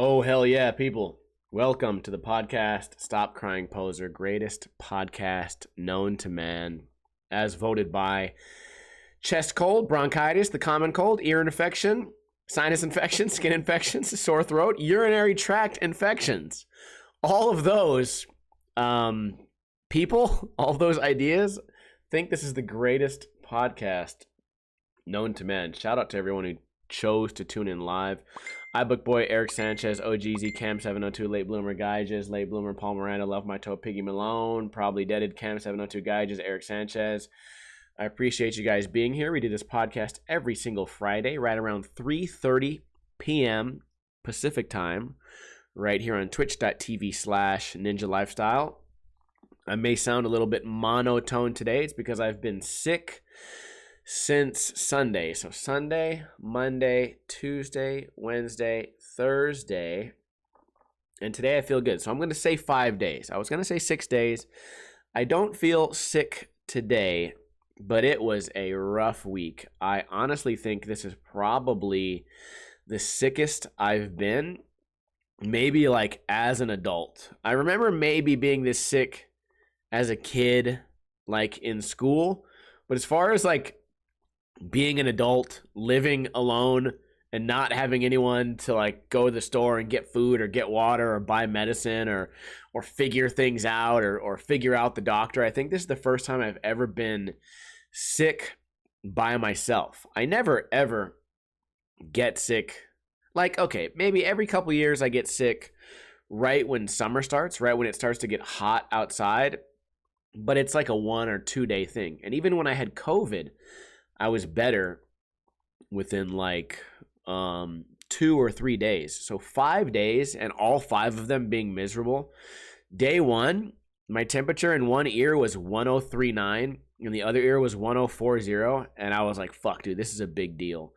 Oh, hell yeah, people. Welcome to the podcast, Stop Crying Poser, greatest podcast known to man, as voted by chest cold, bronchitis, the common cold, ear infection, sinus infection, skin infections, sore throat, urinary tract infections. All of those people, all of those ideas, think this is the greatest podcast known to man. Shout out to everyone who chose to tune in live. iBook Boy, Eric Sanchez, OGZ, Cam 702, Late Bloomer, Geiges, Late Bloomer, Paul Miranda, Love My Toe, Piggy Malone, Probably Deaded, Cam 702, Geiges, Eric Sanchez. I appreciate you guys being here. We do this podcast every single Friday, right around 3:30 p.m. Pacific time, right here on twitch.tv/Ninja Lifestyle. I may sound a little bit monotone today. It's because I've been sick since Sunday. So Sunday, Monday, Tuesday, Wednesday, Thursday, and today I feel good. So I'm going to say 5 days. I was going to say 6 days. I don't feel sick today, but it was a rough week. I honestly think this is probably the sickest I've been, maybe like as an adult. I remember maybe being this sick as a kid, like in school, but as far as like being an adult, living alone, and not having anyone to like go to the store and get food or get water or buy medicine or figure things out or figure out the doctor. I think this is the first time I've ever been sick by myself. I never ever get sick. Like, okay, maybe every couple years I get sick right when summer starts, right when it starts to get hot outside, but it's like a 1 or 2 day thing. And even when I had COVID, I was better within like 2 or 3 days. So 5 days and all 5 of them being miserable. Day 1, my temperature in one ear was 103.9 and the other ear was 104.0. And I was like, fuck, dude, this is a big deal.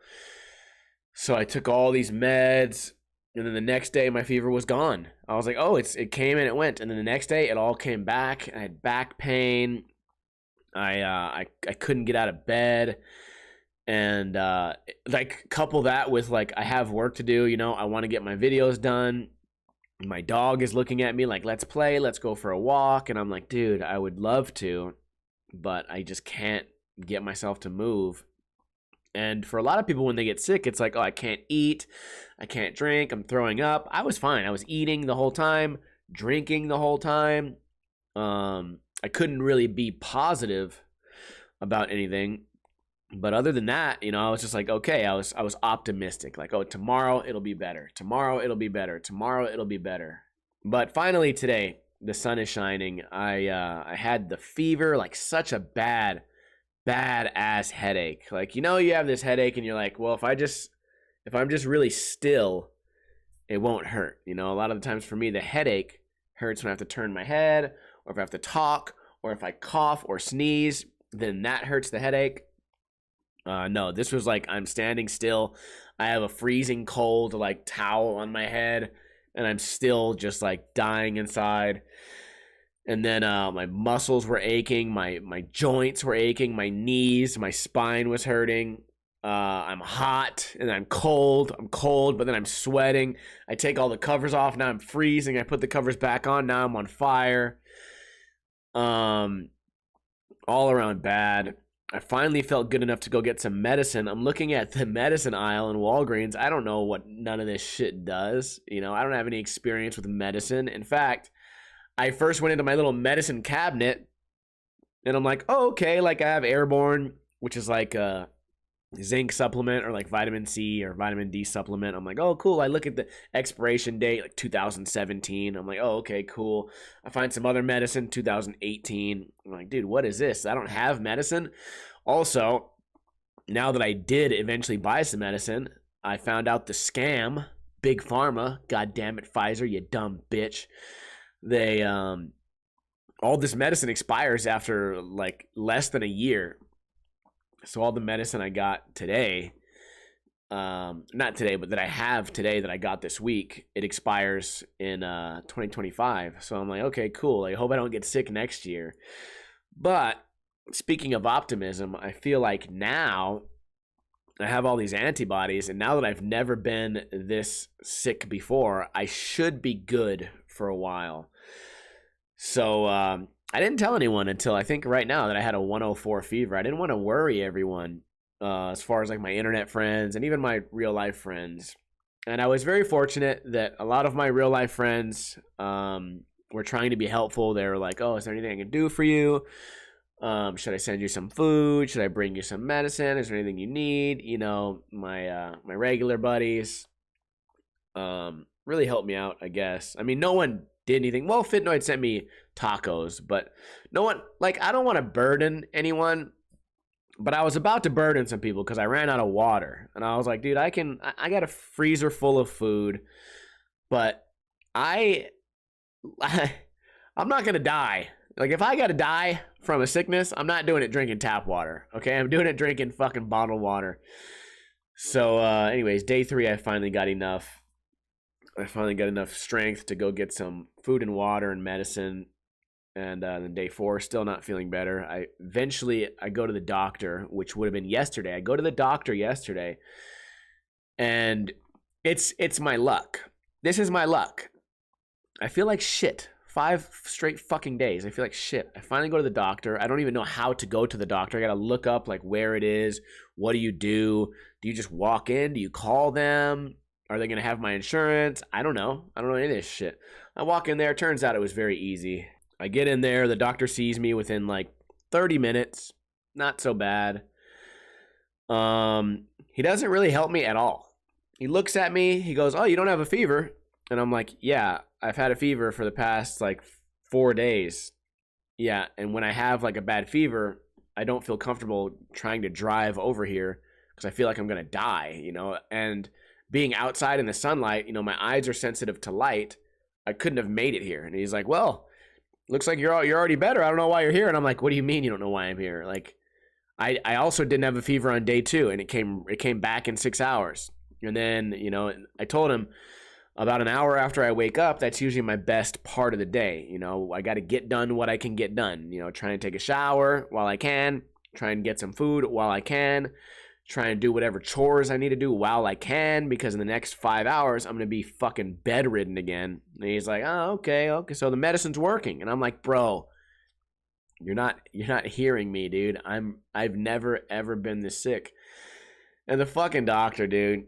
So I took all these meds, and then the next day my fever was gone. I was like, oh, it came and it went. And then the next day it all came back. I had back pain. I couldn't get out of bed, and like couple that with like I have work to do. You know, I want to get my videos done. My dog is looking at me like, let's play, let's go for a walk, and I'm like, dude, I would love to, but I just can't get myself to move. And for a lot of people, when they get sick, it's like, oh, I can't eat, I can't drink, I'm throwing up. I was fine. I was eating the whole time, drinking the whole time. I couldn't really be positive about anything. But other than that, you know, I was just like, okay, I was optimistic. Like, oh, tomorrow it'll be better. Tomorrow it'll be better. Tomorrow it'll be better. But finally today, the sun is shining. I had the fever, like such a bad ass headache. Like, you know, you have this headache and you're like, well, if I'm just really still, it won't hurt. You know, a lot of the times for me, the headache hurts when I have to turn my head, or if I have to talk, or if I cough or sneeze, then that hurts the headache. No, this was like I'm standing still. I have a freezing cold like towel on my head, and I'm still just like dying inside. And then my muscles were aching, my joints were aching, my knees, my spine was hurting. I'm hot and I'm cold, but then I'm sweating. I take all the covers off, now I'm freezing. I put the covers back on, now I'm on fire. All around bad. I finally felt good enough to go get some medicine. I'm looking at the medicine aisle in Walgreens. I don't know what none of this shit does. You know, I don't have any experience with medicine. In fact, I first went into my little medicine cabinet and I'm like, oh, okay, like I have Airborne, which is like a zinc supplement or like vitamin C or vitamin D supplement. I'm like, oh, cool. I look at the expiration date, like 2017. I'm like, oh, okay, cool. I find some other medicine, 2018. I'm like, dude, what is this? I don't have medicine. Also, now that I did eventually buy some medicine, I found out the scam, Big Pharma, god damn it, Pfizer, you dumb bitch. They all this medicine expires after like less than a year. So all the medicine I got today, not today, but that I have today that I got this week, it expires in 2025. So I'm like, okay, cool. I hope I don't get sick next year. But speaking of optimism, I feel like now I have all these antibodies, and now that I've never been this sick before, I should be good for a while. So I didn't tell anyone until I think right now that I had a 104 fever. I didn't want to worry everyone as far as like my internet friends and even my real life friends. And I was very fortunate that a lot of my real life friends were trying to be helpful. They were like, "Oh, is there anything I can do for you? Should I send you some food? Should I bring you some medicine? Is there anything you need?" You know, my regular buddies really helped me out, I guess. I mean, no one did anything. Well, Fitnoid sent me tacos, but no one, like, I don't want to burden anyone, but I was about to burden some people because I ran out of water. And I was like, dude, I got a freezer full of food, but I'm not going to die. Like, if I got to die from a sickness, I'm not doing it drinking tap water, okay? I'm doing it drinking fucking bottled water. So, anyways, day 3, I finally got enough. I finally got enough strength to go get some food and water and medicine. And then day 4, still not feeling better. I go to the doctor, which would have been yesterday. I go to the doctor yesterday, and it's my luck. This is my luck. I feel like shit. 5 straight fucking days. I feel like shit. I finally go to the doctor. I don't even know how to go to the doctor. I got to look up like where it is. What do you do? Do you just walk in? Do you call them? Are they going to have my insurance? I don't know. I don't know any of this shit. I walk in there. Turns out it was very easy. I get in there. The doctor sees me within like 30 minutes. Not so bad. He doesn't really help me at all. He looks at me. He goes, "Oh, you don't have a fever?" And I'm like, "Yeah, I've had a fever for the past like 4 days." Yeah, and when I have like a bad fever, I don't feel comfortable trying to drive over here because I feel like I'm going to die, you know? And being outside in the sunlight, you know, my eyes are sensitive to light. I couldn't have made it here. And he's like, "Well, looks like you're already better. I don't know why you're here." And I'm like, "What do you mean you don't know why I'm here?" Like, I also didn't have a fever on day 2, and it came back in 6 hours. And then, you know, I told him about an hour after I wake up, that's usually my best part of the day. You know, I got to get done what I can get done. You know, try and take a shower while I can, try and get some food while I can, try and do whatever chores I need to do while I can, because in the next 5 hours, I'm going to be fucking bedridden again. And he's like, "Oh, okay. So the medicine's working." And I'm like, "Bro, you're not hearing me, dude. I've never ever been this sick." And the fucking doctor, dude,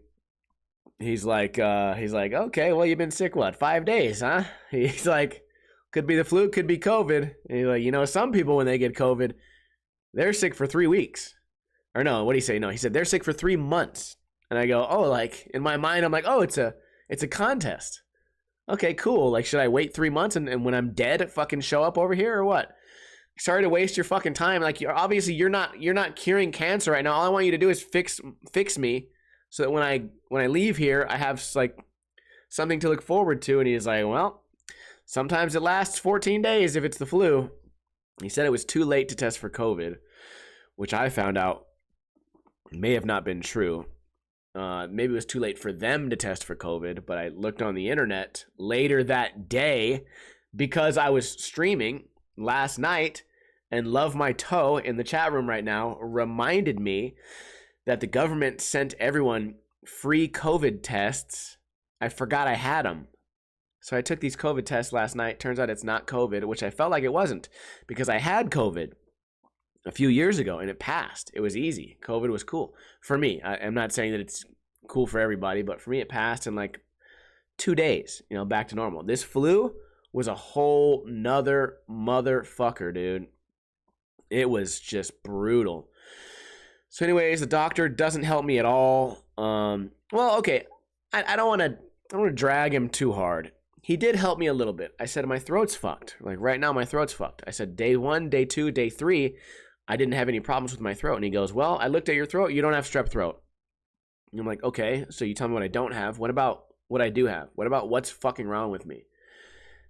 he's like, "Okay, well, you've been sick, what, 5 days, huh?" He's like, "Could be the flu, could be COVID." And he's like, "You know, some people, when they get COVID, they're sick for 3 weeks. Or no, what did he say? No, he said they're sick for 3 months." And I go, "Oh," like, in my mind, I'm like, "Oh, it's a contest. Okay, cool. Like, should I wait 3 months and when I'm dead, fucking show up over here or what? Sorry to waste your fucking time. Like, you're not curing cancer right now. All I want you to do is fix me, so that when I leave here, I have like something to look forward to." And he's like, "Well, sometimes it lasts 14 days if it's the flu." He said it was too late to test for COVID, which I found out may have not been true. Maybe it was too late for them to test for COVID, but I looked on the internet later that day because I was streaming last night, and Love My Toe in the chat room right now reminded me that the government sent everyone free COVID tests. I forgot I had them. So I took these COVID tests last night. Turns out it's not COVID, which I felt like it wasn't, because I had COVID a few years ago and it passed. It was easy. COVID was cool for me. I'm not saying that it's cool for everybody, but for me it passed in like 2 days, you know, back to normal. This flu was a whole nother motherfucker, dude. It was just brutal. So anyways, the doctor doesn't help me at all. Well, okay, I don't want to drag him too hard. He did help me a little bit. I said, "My throat's fucked. Like, right now my throat's fucked." I said, day 1, day 2, day 3, I didn't have any problems with my throat. And he goes, "Well, I looked at your throat. You don't have strep throat." And I'm like, "Okay, so you tell me what I don't have. What about what I do have? What about what's fucking wrong with me?"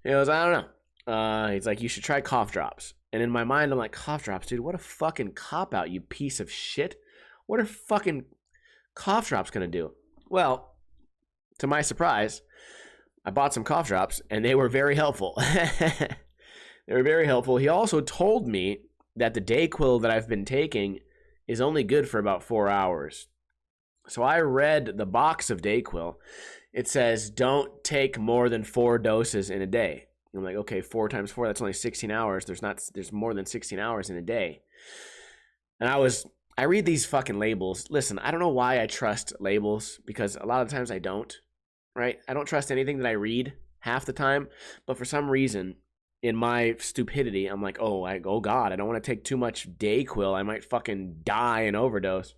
He goes, "I don't know." He's like, "You should try cough drops." And in my mind, I'm like, "Cough drops, dude? What a fucking cop-out, you piece of shit. What are fucking cough drops gonna do?" Well, to my surprise, I bought some cough drops, and they were very helpful. They were very helpful. He also told me that the Dayquil that I've been taking is only good for about 4 hours. So I read the box of Dayquil. It says don't take more than 4 doses in a day. I'm like, okay, 4 times 4, that's only 16 hours. There's more than 16 hours in a day. And I read these fucking labels. Listen, I don't know why I trust labels, because a lot of times I don't, right? I don't trust anything that I read half the time, but for some reason, in my stupidity, I'm like, oh God, I don't want to take too much Dayquil. I might fucking die and overdose.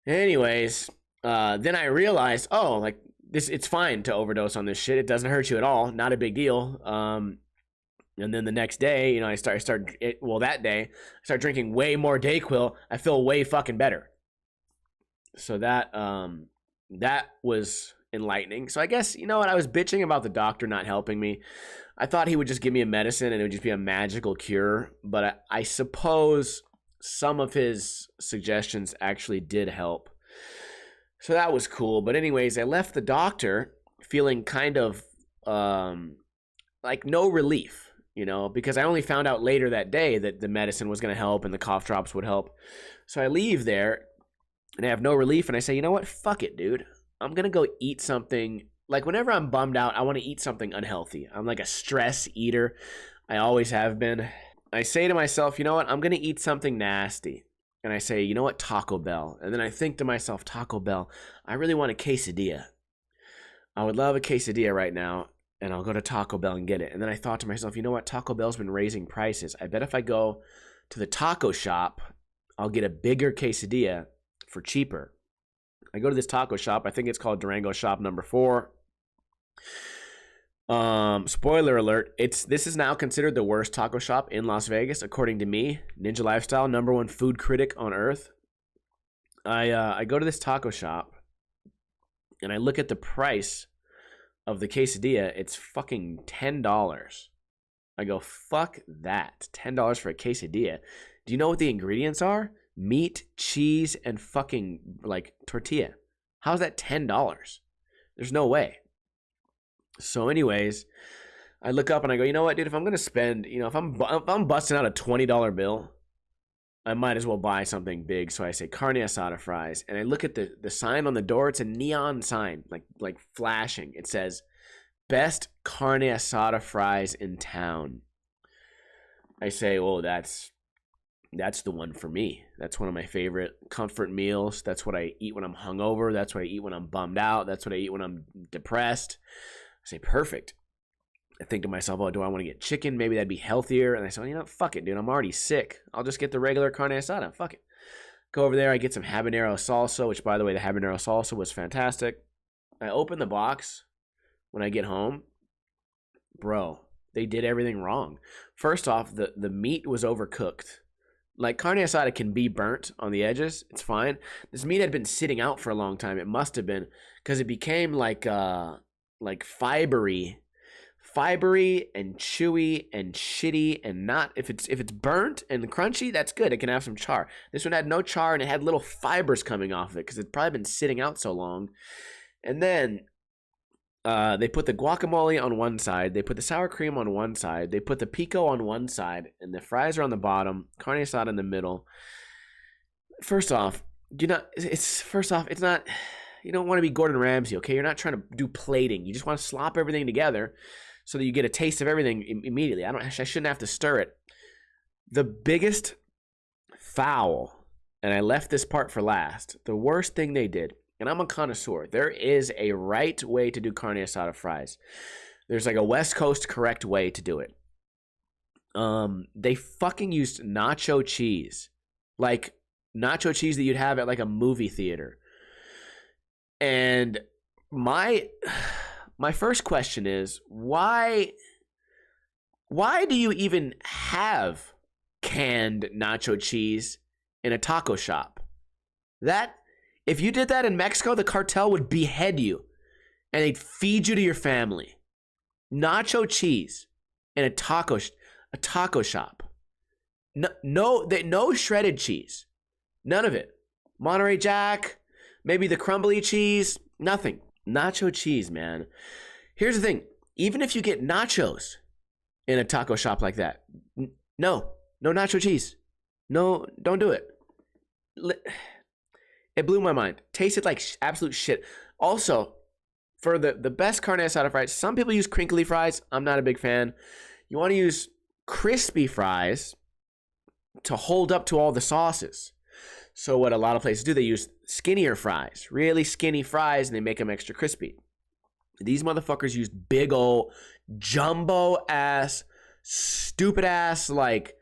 Anyways, then I realized, oh, like it's fine to overdose on this shit. It doesn't hurt you at all. Not a big deal. And then the next day, you know, that day, I start drinking way more Dayquil. I feel way fucking better. So that was enlightening. So I guess, you know what, I was bitching about the doctor not helping me. I thought he would just give me a medicine and it would just be a magical cure. But I suppose some of his suggestions actually did help. So that was cool. But anyways, I left the doctor feeling kind of like no relief, you know, because I only found out later that day that the medicine was going to help and the cough drops would help. So I leave there and I have no relief. And I say, you know what? Fuck it, dude. I'm going to go eat something. Like whenever I'm bummed out, I want to eat something unhealthy. I'm like a stress eater. I always have been. I say to myself, you know what? I'm going to eat something nasty. And I say, you know what? Taco Bell. And then I think to myself, Taco Bell, I really want a quesadilla. I would love a quesadilla right now. And I'll go to Taco Bell and get it. And then I thought to myself, you know what? Taco Bell's been raising prices. I bet if I go to the taco shop, I'll get a bigger quesadilla for cheaper. I go to this taco shop. I think it's called Durango Shop Number 4. Spoiler alert, this is now considered the worst taco shop in Las Vegas, according to me, Ninja Lifestyle, #1 food critic on earth. I go to this taco shop and I look at the price of the quesadilla. It's fucking $10. I go, fuck that. $10 for a quesadilla. Do you know what the ingredients are? Meat, cheese, and fucking like tortilla. How's that $10? There's no way. So anyways, I look up and I go, you know what, dude, if I'm going to spend, you know, if I'm busting out a $20 bill, I might as well buy something big. So I say carne asada fries. And I look at the sign on the door. It's a neon sign, like flashing. It says, best carne asada fries in town. I say, oh, that's the one for me. That's one of my favorite comfort meals. That's what I eat when I'm hungover. That's what I eat when I'm bummed out. That's what I eat when I'm depressed. I say, perfect. I think to myself, oh, do I want to get chicken? Maybe that'd be healthier. And I say, well, you know, fuck it, dude. I'm already sick. I'll just get the regular carne asada. Fuck it. Go over there. I get some habanero salsa, which, by the way, the habanero salsa was fantastic. I open the box when I get home. Bro, they did everything wrong. First off, the meat was overcooked. Like, carne asada can be burnt on the edges. It's fine. This meat had been sitting out for a long time. It must have been, because it became like fibery and chewy and shitty, and not, if it's burnt and crunchy, that's good. It can have some char. This one had no char and it had little fibers coming off of it because it's probably been sitting out so long. And then they put the guacamole on one side, they put the sour cream on one side, they put the pico on one side, and the fries are on the bottom, carne asada in the middle. First off, it's not, you don't want to be Gordon Ramsay, okay? You're not trying to do plating. You just want to slop everything together so that you get a taste of everything immediately. I shouldn't have to stir it. The biggest foul, and I left this part for last, the worst thing they did, and I'm a connoisseur, there is a right way to do carne asada fries. There's like a West Coast correct way to do it. They fucking used nacho cheese. Like nacho cheese that you'd have at like a movie theater. And my first question is, why do you even have canned nacho cheese in a taco shop? If you did that in Mexico, the cartel would behead you and they'd feed you to your family. Nacho cheese in a taco shop. No shredded cheese. None of it. Monterey Jack, maybe the crumbly cheese, nothing. Nacho cheese, man. Here's the thing. Even if you get nachos in a taco shop like that, no nacho cheese. No, don't do it. It blew my mind. Tasted like absolute shit. Also, for the best carne asada fries, some people use crinkly fries. I'm not a big fan. You want to use crispy fries to hold up to all the sauces. So what a lot of places do, they use skinnier fries, really skinny fries, and they make them extra crispy. These motherfuckers use big old jumbo ass, stupid ass, like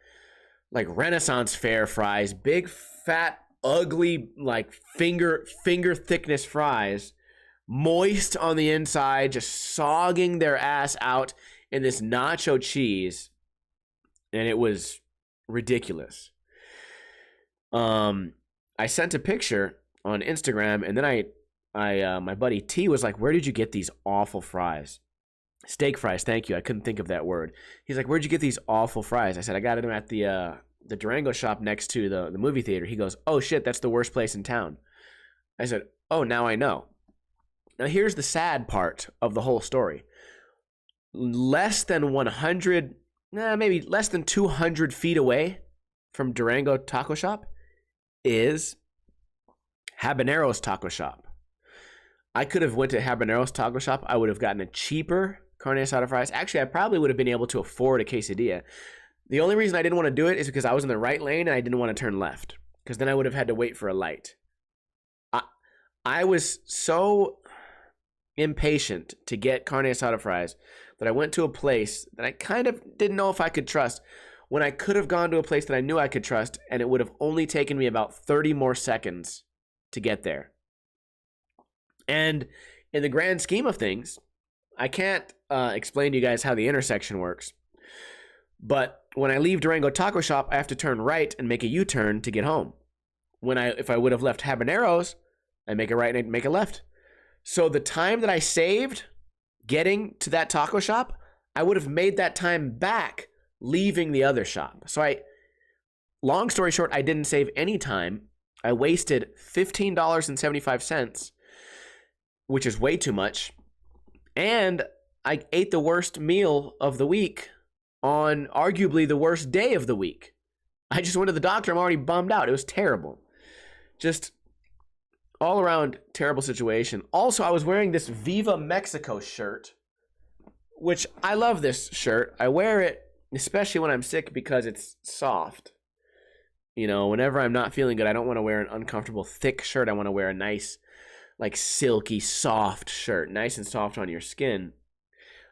Renaissance fair fries, big fat, ugly, like finger thickness fries, moist on the inside, just sogging their ass out in this nacho cheese, and it was ridiculous. I sent a picture on Instagram, and then I my buddy T was like, "Where did you get these awful fries?" Steak fries, thank you. I couldn't think of that word. He's like, "Where'd you get these awful fries?" I said, "I got them at the Durango shop next to the movie theater." He goes, "Oh shit, that's the worst place in town." I said, "Oh, now I know." Now here's the sad part of the whole story. Less than 100, maybe less than 200 feet away from Durango Taco Shop is Habanero's Taco Shop. I could have went to Habanero's Taco Shop. I would have gotten a cheaper carne asada fries. Actually, I probably would have been able to afford a quesadilla. The only reason I didn't want to do it is because I was in the right lane and I didn't want to turn left, because then I would have had to wait for a light. I was so impatient to get carne asada fries that I went to a place that I kind of didn't know if I could trust, when I could have gone to a place that I knew I could trust, and it would have only taken me about 30 more seconds to get there. And in the grand scheme of things, I can't explain to you guys how the intersection works, but when I leave Durango Taco Shop, I have to turn right and make a U-turn to get home. If I would have left Habanero's, I make a right and I make a left. So the time that I saved getting to that taco shop, I would have made that time back leaving the other shop. So long story short, I didn't save any time. I wasted $15.75, which is way too much. And I ate the worst meal of the week on arguably the worst day of the week. I just went to the doctor. I'm already bummed out. It was terrible. Just all around terrible situation. Also, I was wearing this Viva Mexico shirt, which I love this shirt. I wear it especially when I'm sick because it's soft. You know, whenever I'm not feeling good, I don't want to wear an uncomfortable thick shirt. I want to wear a nice, like silky, soft shirt, nice and soft on your skin.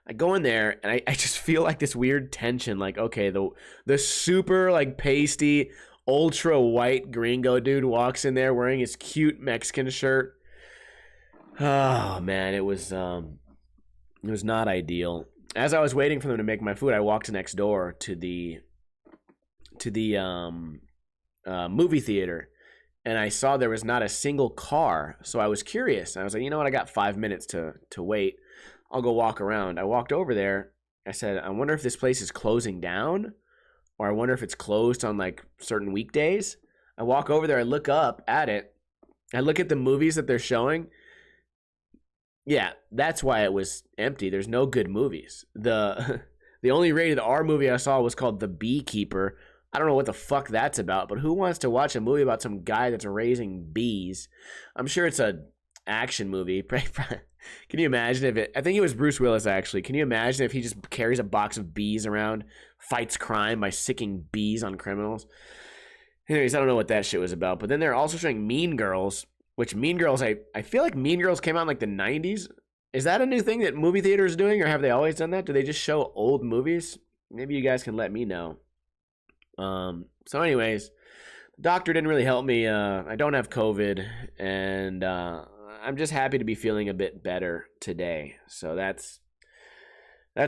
I go in there and I just feel like this weird tension. Like, okay, the super like pasty, ultra white gringo dude walks in there wearing his cute Mexican shirt. Oh man, it was not ideal. As I was waiting for them to make my food, I walked next door to the movie theater, and I saw there was not a single car. So I was curious. I was like, you know what? I got 5 minutes to wait. I'll go walk around. I walked over there. I said, I wonder if this place is closing down, or I wonder if it's closed on like certain weekdays. I walk over there. I look up at it. I look at the movies that they're showing. Yeah, that's why it was empty. There's no good movies. The only rated R movie I saw was called The Beekeeper. I don't know what the fuck that's about, but who wants to watch a movie about some guy that's raising bees? I'm sure it's a action movie. Can you imagine if I think it was Bruce Willis, actually. Can you imagine if he just carries a box of bees around, fights crime by sicking bees on criminals? Anyways, I don't know what that shit was about. But then they're also showing Mean Girls, which Mean Girls, I feel like Mean Girls came out in like the 90s. Is that a new thing that movie theaters are doing, or have they always done that? Do they just show old movies? Maybe you guys can let me know. So anyways, the doctor didn't really help me. I don't have COVID, and I'm just happy to be feeling a bit better today. So that's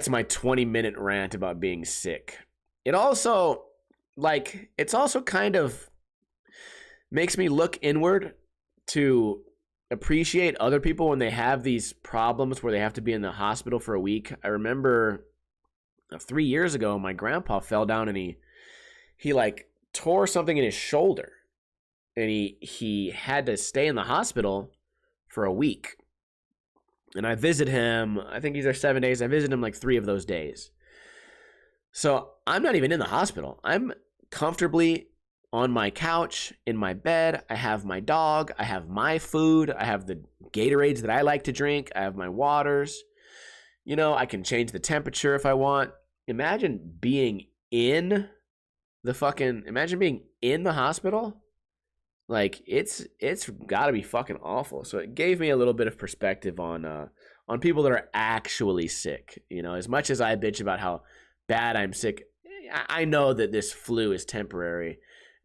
my 20-minute rant about being sick. It's also kind of makes me look inward to appreciate other people when they have these problems where they have to be in the hospital for a week. I remember 3 years ago, my grandpa fell down and he like tore something in his shoulder, and he had to stay in the hospital for a week. And I visit him, I think he's there 7 days. I visit him like 3 of those days. So I'm not even in the hospital. I'm comfortably on my couch, in my bed. I have my dog. I have my food. I have the Gatorades that I like to drink. I have my waters. You know, I can change the temperature if I want. Imagine being in imagine being in the hospital. Like, it's got to be fucking awful. So it gave me a little bit of perspective on people that are actually sick. You know, as much as I bitch about how bad I'm sick, I know that this flu is temporary.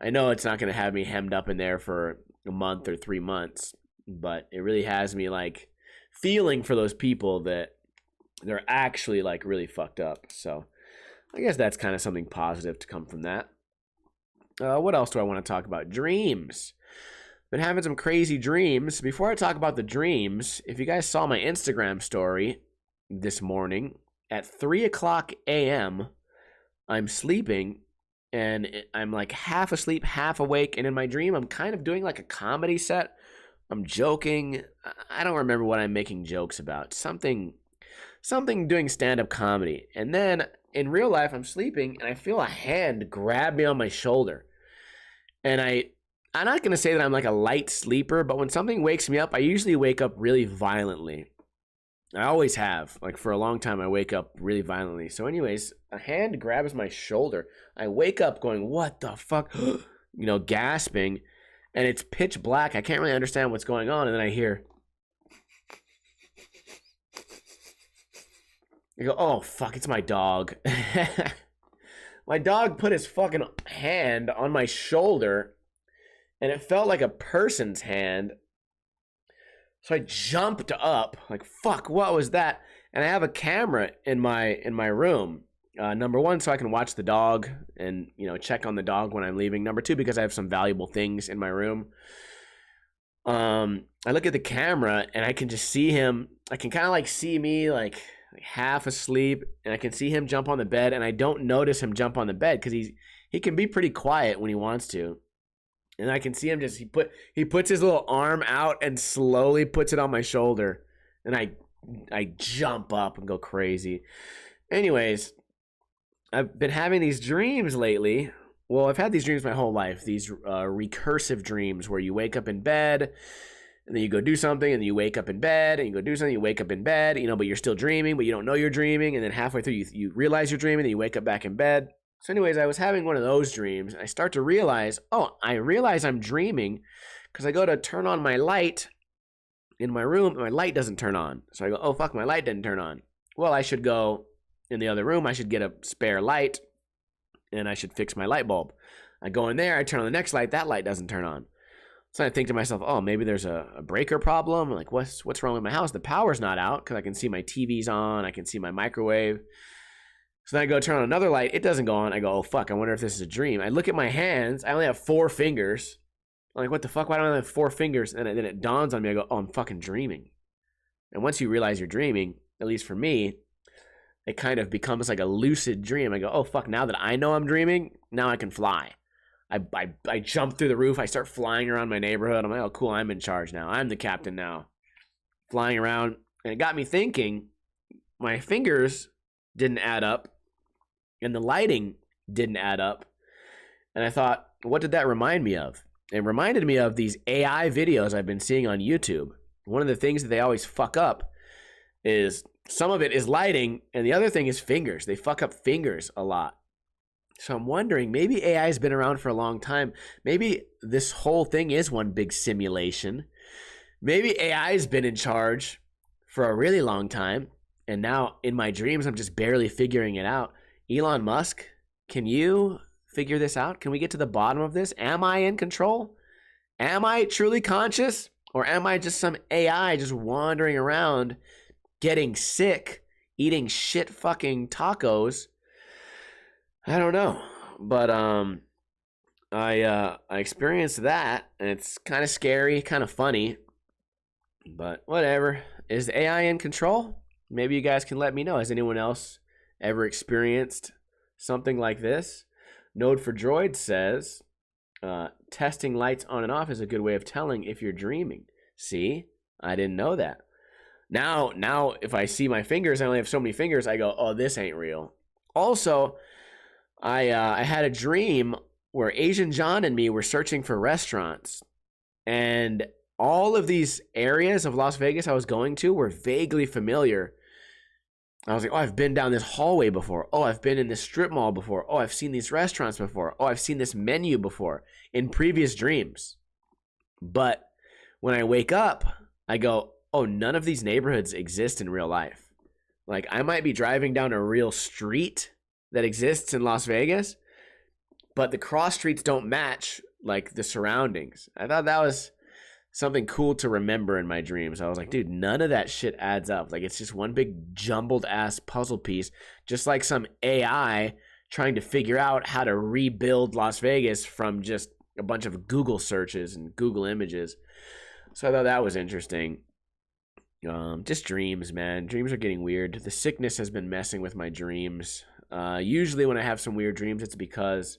I know it's not going to have me hemmed up in there for a month or 3 months, but it really has me like feeling for those people that they're actually like really fucked up. So I guess that's kind of something positive to come from that. What else do I want to talk about? Dreams. Been having some crazy dreams. Before I talk about the dreams, if you guys saw my Instagram story this morning, at 3 o'clock a.m., I'm sleeping, and I'm like half asleep, half awake, and in my dream, I'm kind of doing like a comedy set. I'm joking. I don't remember what I'm making jokes about. Something doing stand-up comedy. And then in real life, I'm sleeping, and I feel a hand grab me on my shoulder. And I'm not going to say that I'm like a light sleeper, but when something wakes me up, I usually wake up really violently. I always have. Like, for a long time, I wake up really violently. So anyways, a hand grabs my shoulder. I wake up going, what the fuck? You know, gasping. And it's pitch black. I can't really understand what's going on. And then I hear, I go, oh, fuck, it's my dog. My dog put his fucking hand on my shoulder, and it felt like a person's hand. So I jumped up, like, fuck, what was that? And I have a camera in my room. Number one, so I can watch the dog and, you know, check on the dog when I'm leaving. Number two, because I have some valuable things in my room. I look at the camera, and I can just see him. I can kind of, like, see me, like half asleep, and I can see him jump on the bed, and I don't notice him jump on the bed because he can be pretty quiet when he wants to. And I can see him just he puts his little arm out and slowly puts it on my shoulder, and I jump up and go crazy. Anyways, I've been having these dreams lately. Well, I've had these dreams my whole life, these recursive dreams where you wake up in bed, and then you go do something, and then you wake up in bed, and you go do something, you wake up in bed, you know, but you're still dreaming, but you don't know you're dreaming, and then halfway through you realize you're dreaming, and you wake up back in bed. So anyways, I was having one of those dreams, and I start to realize, I realize I'm dreaming because I go to turn on my light in my room, and my light doesn't turn on. So I go, oh, fuck, my light didn't turn on. Well, I should go in the other room, I should get a spare light, and I should fix my light bulb. I go in there, I turn on the next light, that light doesn't turn on. So I think to myself, oh, maybe there's a breaker problem. Like, what's wrong with my house? The power's not out because I can see my TV's on. I can see my microwave. So then I go turn on another light. It doesn't go on. I go, oh, fuck, I wonder if this is a dream. I look at my hands. I only have 4 fingers. I'm like, what the fuck? Why don't I have 4 fingers? And then it dawns on me. I go, oh, I'm fucking dreaming. And once you realize you're dreaming, at least for me, it kind of becomes like a lucid dream. I go, oh, fuck, now that I know I'm dreaming, now I can fly. I jump through the roof. I start flying around my neighborhood. I'm like, oh, cool, I'm in charge now. I'm the captain now. Flying around. And it got me thinking, my fingers didn't add up, and the lighting didn't add up. And I thought, what did that remind me of? It reminded me of these AI videos I've been seeing on YouTube. One of the things that they always fuck up is some of it is lighting, and the other thing is fingers. They fuck up fingers a lot. So I'm wondering, maybe AI has been around for a long time. Maybe this whole thing is one big simulation. Maybe AI has been in charge for a really long time, and now in my dreams, I'm just barely figuring it out. Elon Musk, can you figure this out? Can we get to the bottom of this? Am I in control? Am I truly conscious? Or am I just some AI just wandering around, getting sick, eating shit fucking tacos? I don't know, but I experienced that, and it's kind of scary, kind of funny, but whatever. Is AI in control? Maybe you guys can let me know. Has anyone else ever experienced something like this? Node for Droid says, testing lights on and off is a good way of telling if you're dreaming. See, I didn't know that. Now, if I see my fingers, I only have so many fingers, I go, oh, this ain't real. Also, I had a dream where Asian John and me were searching for restaurants, and all of these areas of Las Vegas I was going to were vaguely familiar. I was like, oh, I've been down this hallway before. Oh, I've been in this strip mall before. Oh, I've seen these restaurants before. Oh, I've seen this menu before in previous dreams. But when I wake up, I go, oh, none of these neighborhoods exist in real life. Like, I might be driving down a real street that exists in Las Vegas, but the cross streets don't match, like, the surroundings. I thought that was something cool to remember in my dreams. I was like, dude, none of that shit adds up. Like, it's just one big jumbled ass puzzle piece, just like some AI trying to figure out how to rebuild Las Vegas from just a bunch of Google searches and Google images. So I thought that was interesting. Just dreams, man. Dreams are getting weird. The sickness has been messing with my dreams. Usually when I have some weird dreams, it's because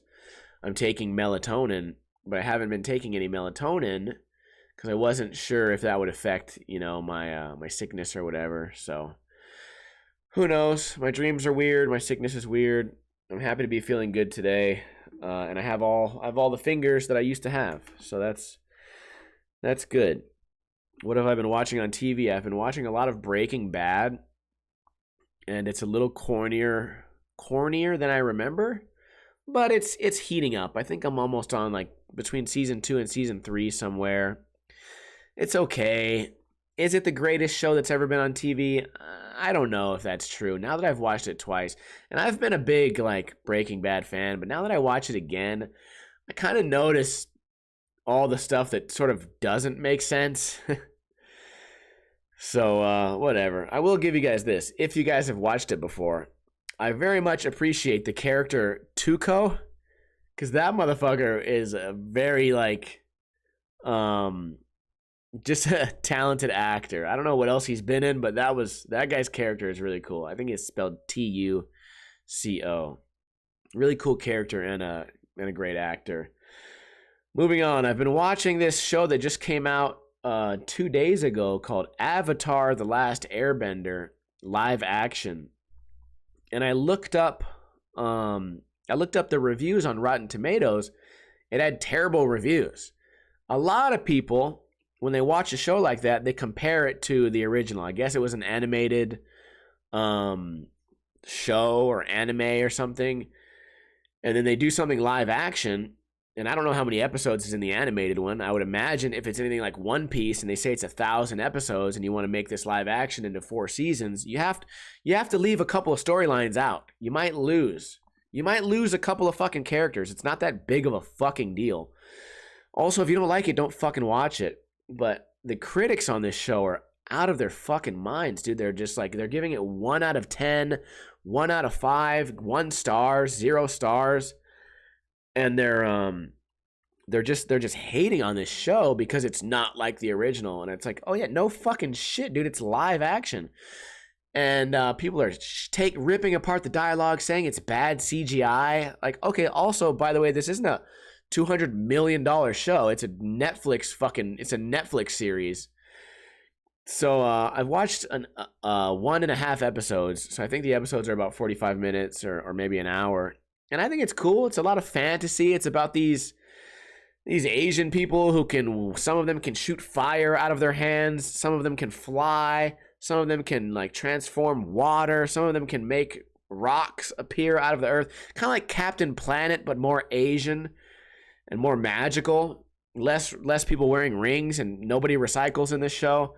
I'm taking melatonin, but I haven't been taking any melatonin because I wasn't sure if that would affect, my sickness or whatever. So who knows? My dreams are weird. My sickness is weird. I'm happy to be feeling good today, and I have all the fingers that I used to have. So that's good. What have I been watching on TV? I've been watching a lot of Breaking Bad, and it's a little cornier than I remember, but it's heating up. I think I'm almost on like between season 2 and season 3 somewhere. It's okay. Is it the greatest show that's ever been on TV? I don't know if that's true. Now that I've watched it twice, and I've been a big like Breaking Bad fan, but now that I watch it again, I kind of notice all the stuff that sort of doesn't make sense. So, whatever. I will give you guys this. If you guys have watched it before, I very much appreciate the character Tuco, because that motherfucker is a very, like, just a talented actor. I don't know what else he's been in, but that guy's character is really cool. I think it's spelled Tuco. Really cool character and a great actor. Moving on, I've been watching this show that just came out 2 days ago called Avatar: The Last Airbender live action. And I looked up the reviews on Rotten Tomatoes. It had terrible reviews. A lot of people, when they watch a show like that, they compare it to the original. I guess it was an animated show or anime or something. And then they do something live action. And I don't know how many episodes is in the animated one. I would imagine if it's anything like One Piece and they say it's 1,000 episodes and you want to make this live action into 4 seasons, you have to leave a couple of storylines out. You might lose a couple of fucking characters. It's not that big of a fucking deal. Also, if you don't like it, don't fucking watch it. But the critics on this show are out of their fucking minds, dude. They're just like, they're giving it 1 out of 10, 1 out of 5, 1 star, 0 stars. And they're just hating on this show because it's not like the original. And it's like, oh yeah, no fucking shit, dude. It's live action. And people are ripping apart the dialogue, saying it's bad CGI. Like, okay, also, by the way, this isn't a $200 million show. It's a Netflix series. So I've watched 1.5 episodes. So I think the episodes are about 45 minutes or maybe an hour. And I think it's cool. It's a lot of fantasy. It's about these Asian people who some of them can shoot fire out of their hands. Some of them can fly. Some of them can like transform water. Some of them can make rocks appear out of the earth. Kind of like Captain Planet, but more Asian and more magical. Less people wearing rings and nobody recycles in this show.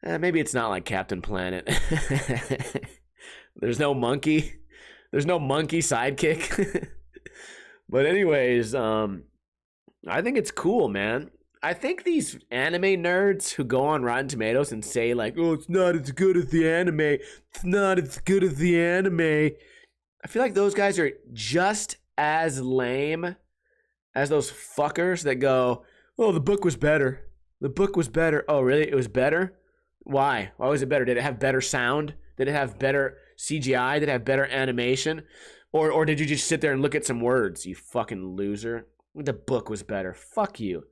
Maybe it's not like Captain Planet. There's no monkey. There's no monkey sidekick. But anyways, I think it's cool, man. I think these anime nerds who go on Rotten Tomatoes and say like, oh, it's not as good as the anime. It's not as good as the anime. I feel like those guys are just as lame as those fuckers that go, oh, the book was better. The book was better. Oh, really? It was better? Why? Why was it better? Did it have better sound? Did it have better CGI? Did it have better animation? Or did you just sit there and look at some words, you fucking loser? The book was better. Fuck you.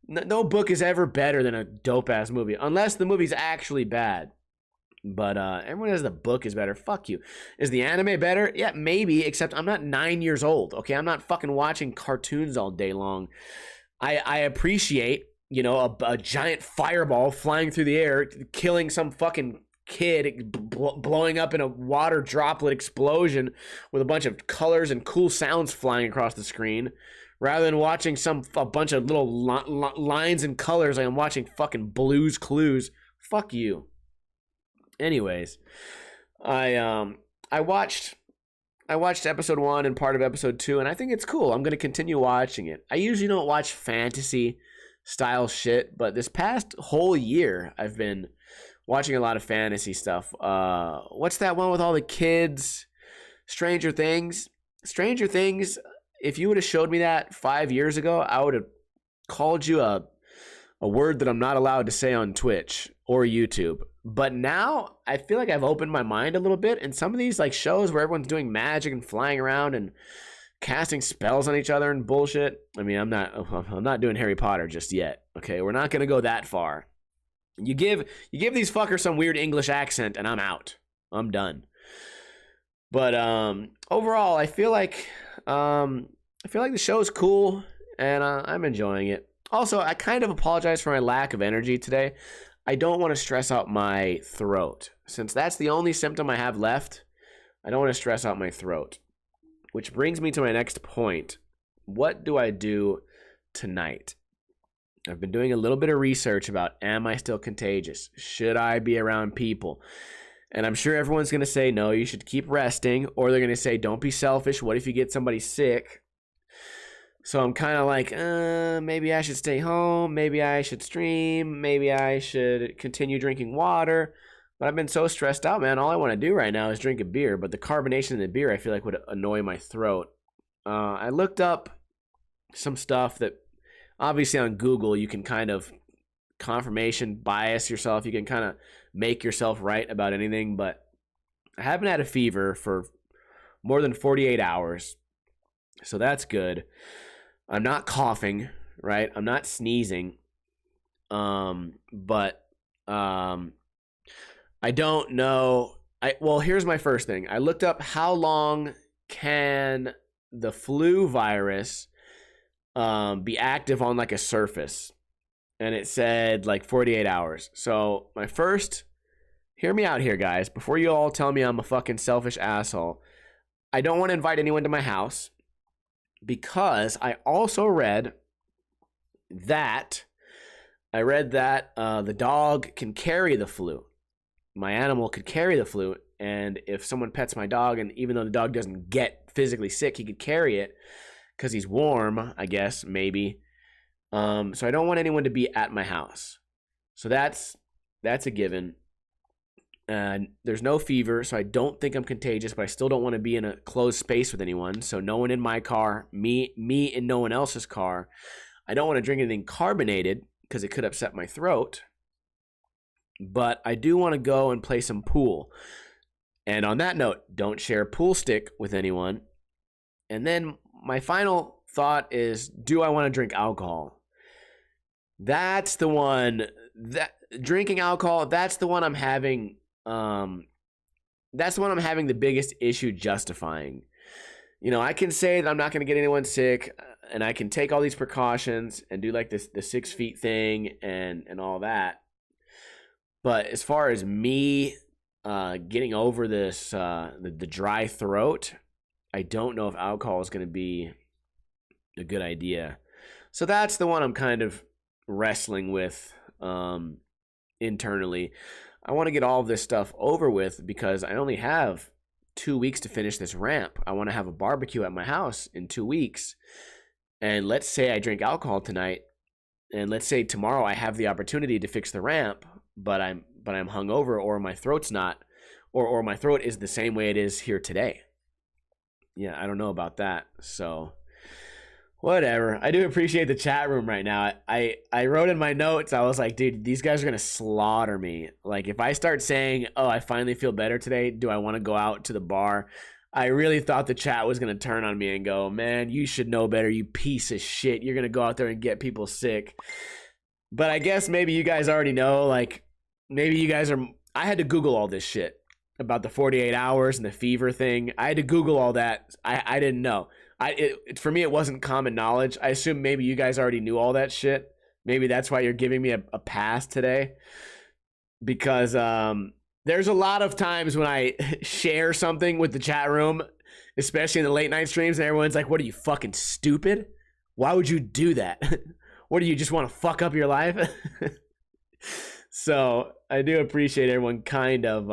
No book is ever better than a dope-ass movie, unless the movie's actually bad. But everyone says the book is better. Fuck you. Is the anime better? Yeah, maybe, except I'm not 9 years old, okay? I'm not fucking watching cartoons all day long. I appreciate, you know, a giant fireball flying through the air, killing some fucking kid, blowing up in a water droplet explosion with a bunch of colors and cool sounds flying across the screen, rather than watching a bunch of little lines and colors like I'm watching fucking Blue's Clues. Fuck you. Anyways, I watched episode 1 and part of episode 2, and I think it's cool. I'm going to continue watching it. I usually don't watch fantasy style shit, but this past whole year I've been watching a lot of fantasy stuff. What's that one with all the kids? Stranger Things. Stranger Things, if you would have showed me that 5 years ago, I would have called you a word that I'm not allowed to say on Twitch or YouTube. But now I feel like I've opened my mind a little bit, and some of these like shows where everyone's doing magic and flying around and casting spells on each other and bullshit. I mean, I'm not doing Harry Potter just yet. Okay, we're not gonna go that far. You give these fuckers some weird English accent, and I'm out. I'm done. But overall, I feel like the show's cool, and I'm enjoying it. Also, I kind of apologize for my lack of energy today. I don't want to stress out my throat. Since that's the only symptom I have left, I don't want to stress out my throat. Which brings me to my next point. What do I do tonight? I've been doing a little bit of research about, am I still contagious? Should I be around people? And I'm sure everyone's going to say, no, you should keep resting. Or they're going to say, don't be selfish. What if you get somebody sick? So I'm kind of like, maybe I should stay home. Maybe I should stream. Maybe I should continue drinking water. But I've been so stressed out, man. All I want to do right now is drink a beer. But the carbonation in the beer, I feel like would annoy my throat. I looked up some stuff that obviously on Google, you can kind of confirmation bias yourself. You can kind of make yourself right about anything. But I haven't had a fever for more than 48 hours. So that's good. I'm not coughing, right? I'm not sneezing. But I don't know. Well, here's my first thing. I looked up how long can the flu virus be active on like a surface, and it said like 48 hours. So my first, hear me out here, guys. Before you all tell me I'm a fucking selfish asshole, I don't want to invite anyone to my house. Because I also read that the dog can carry the flu. My animal could carry the flu, and if someone pets my dog, and even though the dog doesn't get physically sick, he could carry it because he's warm, I guess, maybe. So I don't want anyone to be at my house. So that's a given. There's no fever, so I don't think I'm contagious, but I still don't want to be in a closed space with anyone. So no one in my car, me in no one else's car. I don't want to drink anything carbonated because it could upset my throat. But I do want to go and play some pool. And on that note, don't share a pool stick with anyone. And then my final thought is, do I want to drink alcohol? That's the one that drinking alcohol, that's the one I'm having the biggest issue justifying. You know, I can say that I'm not going to get anyone sick, and I can take all these precautions and do like the 6 feet thing and all that. But as far as me getting over this the dry throat, I don't know if alcohol is going to be a good idea. So that's the one I'm kind of wrestling with internally. I want to get all of this stuff over with because I only have 2 weeks to finish this ramp. I want to have a barbecue at my house in 2 weeks. And let's say I drink alcohol tonight, and let's say tomorrow I have the opportunity to fix the ramp, but I'm hungover, or my throat's not, or my throat is the same way it is here today. Yeah, I don't know about that. So whatever. I do appreciate the chat room right now. I wrote in my notes, I was like, dude, these guys are going to slaughter me. Like, if I start saying, oh, I finally feel better today, do I want to go out to the bar? I really thought the chat was going to turn on me and go, man, you should know better, you piece of shit. You're going to go out there and get people sick. But I guess maybe you guys already know, like, maybe you guys are I had to Google all this shit about the 48 hours and the fever thing. I had to Google all that. I didn't know. For me, it wasn't common knowledge. I assume maybe you guys already knew all that shit. Maybe that's why you're giving me a pass today. Because there's a lot of times when I share something with the chat room, especially in the late night streams, and everyone's like, what are you, fucking stupid? Why would you do that? What do you just want to fuck up your life? So I do appreciate everyone kind of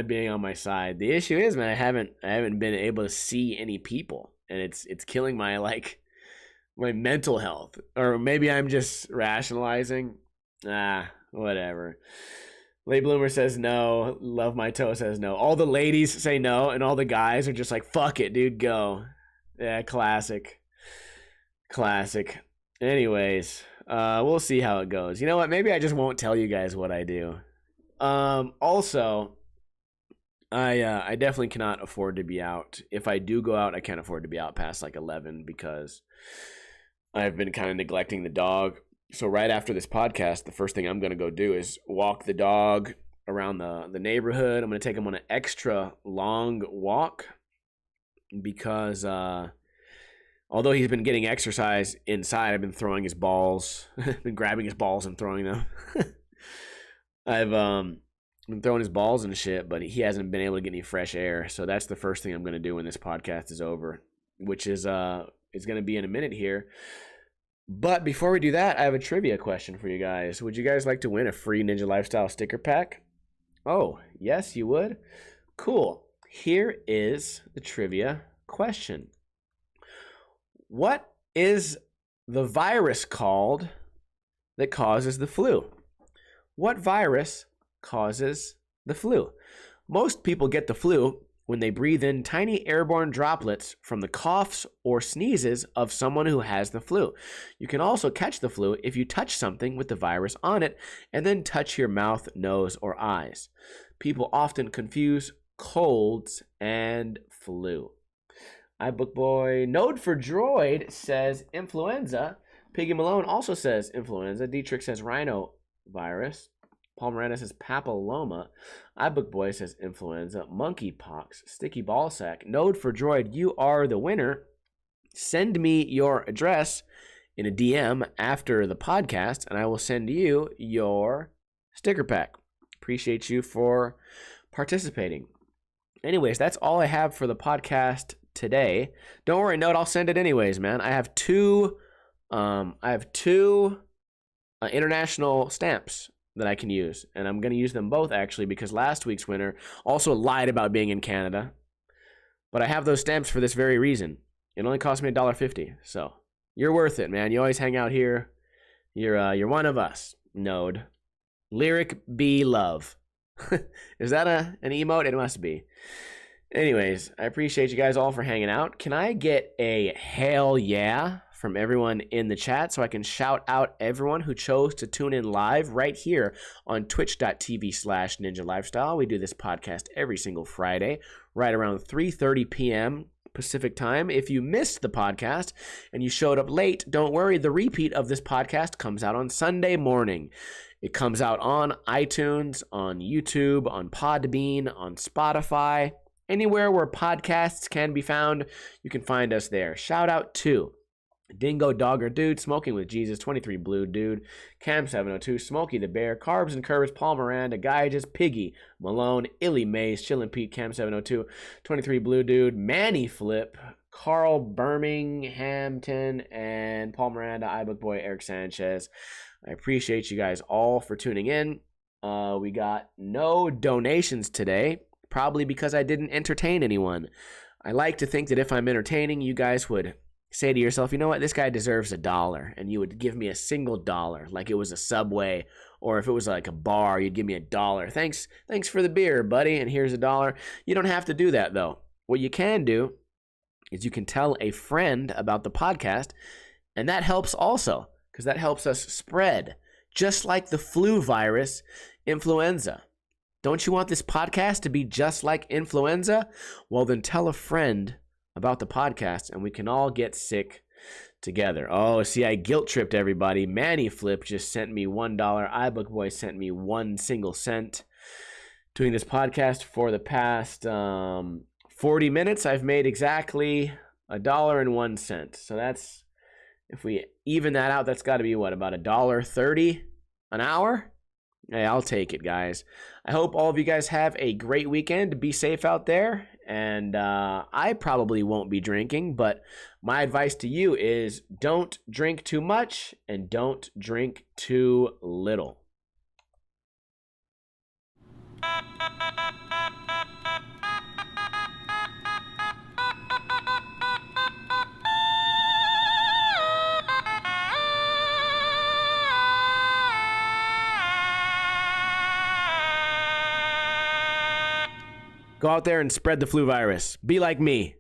being on my side. The issue is, man, I haven't been able to see any people, and it's killing my my mental health. Or maybe I'm just rationalizing. Whatever. Late Bloomer says no. Love My Toe says no. All the ladies say no, and all the guys are just like, fuck it, dude, go. Yeah, classic. Anyways, we'll see how it goes. You know what? Maybe I just won't tell you guys what I do. Also, I definitely cannot afford to be out. If I do go out, I can't afford to be out past 11 because I've been kind of neglecting the dog. So right after this podcast, the first thing I'm going to go do is walk the dog around the neighborhood. I'm going to take him on an extra long walk because although he's been getting exercise inside, I've been throwing his balls, been grabbing his balls and throwing them. I've been throwing his balls and shit, but he hasn't been able to get any fresh air. So that's the first thing I'm going to do when this podcast is over, which is going to be in a minute here. But before we do that, I have a trivia question for you guys. Would you guys like to win a free Ninja Lifestyle sticker pack? Oh, yes, you would? Cool. Here is the trivia question. What is the virus called that causes the flu? What virus causes the flu? Most people get the flu when they breathe in tiny airborne droplets from the coughs or sneezes of someone who has the flu. You can also catch the flu if you touch something with the virus on it and then touch your mouth, nose, or eyes. People often confuse colds and flu. iBookBoy Node for Droid says influenza. Piggy Malone also says influenza. Dietrich says rhinovirus. Paul Miranda says papilloma. iBookBoy says influenza. Monkeypox. Sticky ballsack. Node for Droid, you are the winner. Send me your address in a DM after the podcast, and I will send you your sticker pack. Appreciate you for participating. Anyways, that's all I have for the podcast today. Don't worry, Node, I'll send it anyways, man. I have two international stamps that I can use, and I'm going to use them both actually because last week's winner also lied about being in Canada. But I have those stamps for this very reason. It only cost me $1.50, so you're worth it, man. You always hang out here. You're one of us, Node. Lyric B Love. Is that an emote? It must be. Anyways, I appreciate you guys all for hanging out. Can I get a hell yeah from everyone in the chat so I can shout out everyone who chose to tune in live right here on twitch.tv/Ninja Lifestyle. We do this podcast every single Friday, right around 3:30 p.m. Pacific time. If you missed the podcast and you showed up late, don't worry. The repeat of this podcast comes out on Sunday morning. It comes out on iTunes, on YouTube, on Podbean, on Spotify. Anywhere where podcasts can be found, you can find us there. Shout out to Dingo Dogger Dude, Smoking with Jesus, 23 Blue Dude, Cam702, Smokey the Bear, Carbs and Curves, Paul Miranda, Guy Piggy, Malone, Illy Mays, Chillin' Pete, Cam702, 23 Blue Dude, Manny Flip, Carl Birminghamton, and Paul Miranda, iBookBoy, Eric Sanchez. I appreciate you guys all for tuning in. We got no donations today, probably because I didn't entertain anyone. I like to think that if I'm entertaining, you guys would say to yourself, you know what, this guy deserves $1, and you would give me a single dollar, like it was a Subway, or if it was like a bar, you'd give me $1. Thanks for the beer, buddy, and here's $1. You don't have to do that, though. What you can do is you can tell a friend about the podcast, and that helps also, because that helps us spread, just like the flu virus, influenza. Don't you want this podcast to be just like influenza? Well, then tell a friend about the podcast, and we can all get sick together. Oh, see, I guilt tripped everybody. Manny Flip just sent me $1. iBookBoy sent me 1 single cent. Doing this podcast for the past 40 minutes, I've made exactly $1.01. So that's, if we even that out, that's got to be what, about $1.30 an hour? Hey, I'll take it, guys. I hope all of you guys have a great weekend. Be safe out there. And I probably won't be drinking, but my advice to you is don't drink too much and don't drink too little. Go out there and spread the flu virus. Be like me.